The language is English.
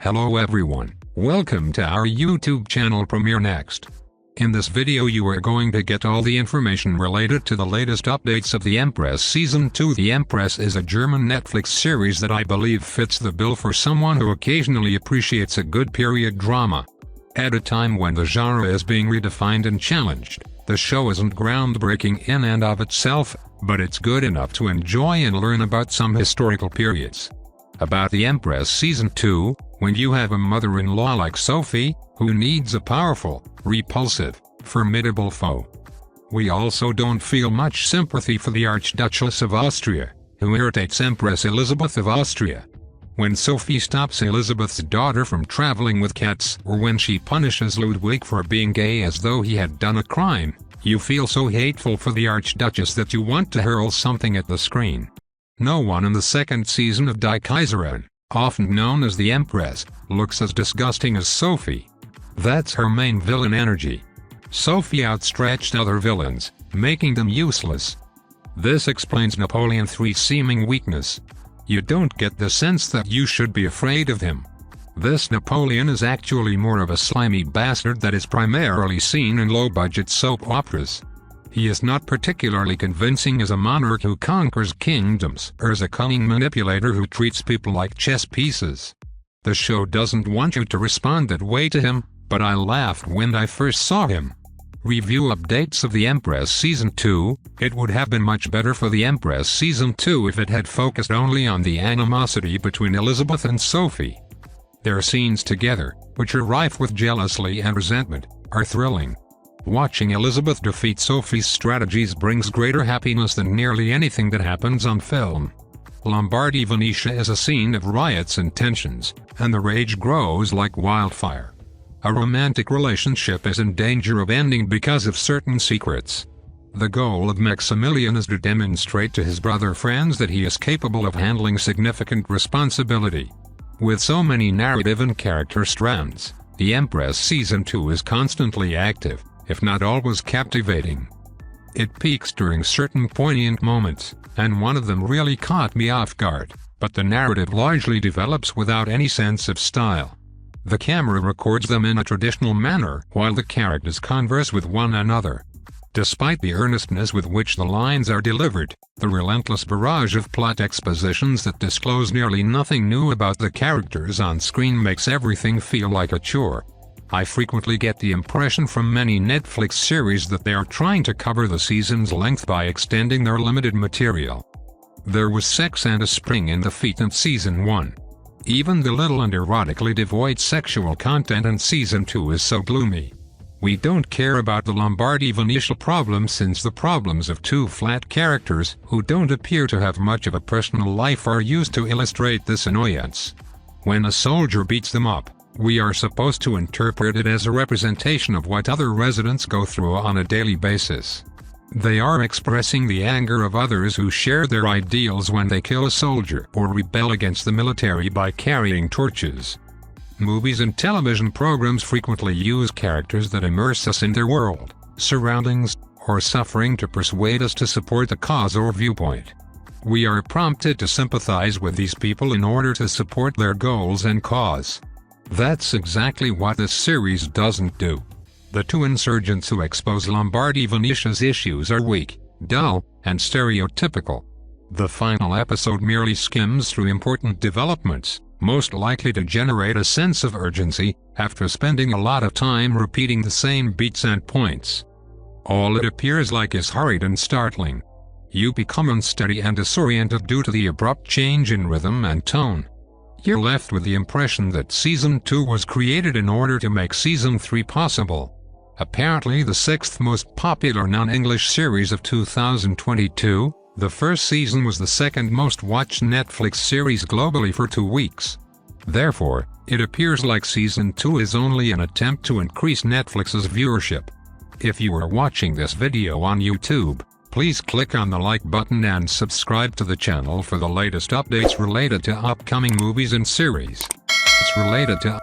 Hello everyone, welcome to our YouTube channel Premiere Next. In this video you are going to get all the information related to the latest updates of the Empress Season 2. The Empress is a German Netflix series that I believe fits the bill for someone who occasionally appreciates a good period drama. At a time when the genre is being redefined and challenged, the show isn't groundbreaking in and of itself, but it's good enough to enjoy and learn about some historical periods. About the Empress Season 2, when you have a mother-in-law like Sophie, who needs a powerful, repulsive, formidable foe. We also don't feel much sympathy for the Archduchess of Austria, who irritates Empress Elizabeth of Austria. When Sophie stops Elizabeth's daughter from traveling with cats, or when she punishes Ludwig for being gay as though he had done a crime, you feel so hateful for the Archduchess that you want to hurl something at the screen. No one in the second season of Die Kaiserin, often known as the Empress, looks as disgusting as Sophie. That's her main villain energy. Sophie outstretched other villains, making them useless. This explains Napoleon III's seeming weakness. You don't get the sense that you should be afraid of him. This Napoleon is actually more of a slimy bastard that is primarily seen in low-budget soap operas. He is not particularly convincing as a monarch who conquers kingdoms, or as a cunning manipulator who treats people like chess pieces. The show doesn't want you to respond that way to him, but I laughed when I first saw him. Review updates of the Empress Season 2. It would have been much better for the Empress Season 2 if it had focused only on the animosity between Elizabeth and Sophie. Their scenes together, which are rife with jealousy and resentment, are thrilling. Watching Elizabeth defeat Sophie's strategies brings greater happiness than nearly anything that happens on film. Lombardy Venetia is a scene of riots and tensions, and the rage grows like wildfire. A romantic relationship is in danger of ending because of certain secrets. The goal of Maximilian is to demonstrate to his brother Franz that he is capable of handling significant responsibility. With so many narrative and character strands, the Empress Season 2 is constantly active, if not always captivating. It peaks during certain poignant moments, and one of them really caught me off guard, but the narrative largely develops without any sense of style. The camera records them in a traditional manner while the characters converse with one another. Despite the earnestness with which the lines are delivered, the relentless barrage of plot expositions that disclose nearly nothing new about the characters on screen makes everything feel like a chore. I frequently get the impression from many Netflix series that they are trying to cover the season's length by extending their limited material. There was sex and a spring in the feet in Season 1. Even the little and erotically devoid sexual content in Season 2 is so gloomy. We don't care about the Lombardy Venetia problem since the problems of two flat characters who don't appear to have much of a personal life are used to illustrate this annoyance. When a soldier beats them up, we are supposed to interpret it as a representation of what other residents go through on a daily basis. They are expressing the anger of others who share their ideals when they kill a soldier or rebel against the military by carrying torches. Movies and television programs frequently use characters that immerse us in their world, surroundings, or suffering to persuade us to support the cause or viewpoint. We are prompted to sympathize with these people in order to support their goals and cause. That's exactly what this series doesn't do. The two insurgents who expose Lombardy Venetia's issues are weak, dull, and stereotypical. The final episode merely skims through important developments, most likely to generate a sense of urgency, after spending a lot of time repeating the same beats and points. All it appears like is hurried and startling. You become unsteady and disoriented due to the abrupt change in rhythm and tone. You're left with the impression that Season 2 was created in order to make Season 3 possible. Apparently the sixth most popular non-English series of 2022, the first season was the second most watched Netflix series globally for 2 weeks. Therefore, it appears like Season 2 is only an attempt to increase Netflix's viewership. If you are watching this video on YouTube, please click on the like button and subscribe to the channel for the latest updates related to upcoming movies and series. It's related to